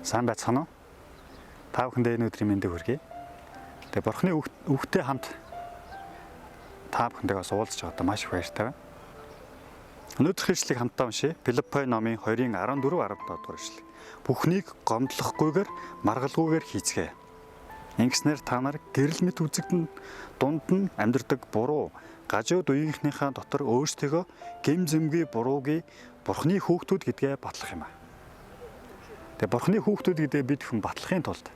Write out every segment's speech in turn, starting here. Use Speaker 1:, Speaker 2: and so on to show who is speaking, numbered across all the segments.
Speaker 1: Сайн байцгаана уу? Та бүхэндээ энэ өдрийн мэндийг хүргэе. Тэгээ Бурхны үгтэй хамт та бүхэндээс уулзж байгаадаа маш их баяртай байна. Өнөөдрийн ишлэгийг хамтдаа уншийе. Филиппой номын 2:14-15 дугаар ишлэг. Бүхнийг гомдлохгүйгээр маргалгүйгээр хийцгээе. Ингэснээр та нар гэрэл мэт үзэгдэн дунд нь амьдардаг буруу гажууд үеийнхнийхээ дотор өөрсдөө гэм зэмгүй буруугийн Бурхны хүүхдүүд гэдгээ батлах юм аа. Тэгээ Бурхны хүүхдүүд гэдэг бид хүн батлахын тулд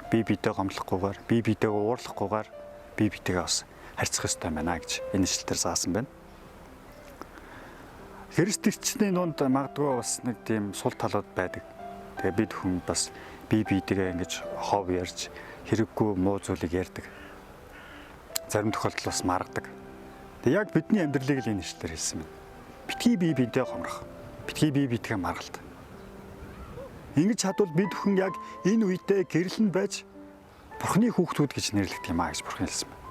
Speaker 1: бие биедээ гомдлохгүйгээр, бие биедээ уурлахгүйгээр бие биедэгээ бас харьцах ёстой байна гэж энэ ишлэлээр заасан байна. Христчдийн дунд магадгүй бас нэг тийм сул талууд байдаг. Тэгээ бид хүн бас бие биедэгээ ингэж хов ярьж хэрэггүй муу зүйлийг ярьдаг. Зарим тохиолдолд бас маргадаг. Тэгээ яг бидний амьдралыг л энэ ишлэлээр хэлсэн байна. Битгий бие биедээ гомрох. Битгий бие биедэгээ маргалт. Ингэж чадвал бид хүн яг энэ үедээ гэрлэн байж Бурхны хүүхдүүд гэж нэрлэгдэх юм аа гэж Бурхан хэлсэн байна.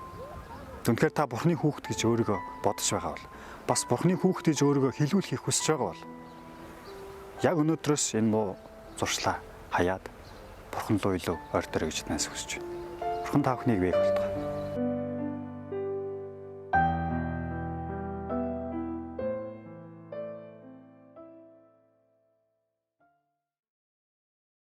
Speaker 1: Зөвхөн та Бурхны хүүхд гэж өөрийгөө бодож байгаа бол бас Бурхны хүүхд гэж өөрийгөө хэлүүлэхийг хүсэж байгаа бол яг өнөөдрөөс энэ муу зуршлаа хаяад Бурхан руу илүү ойртоо гэж танаас хүсэж байна. Бурхан та бүхнийг бий болтугай.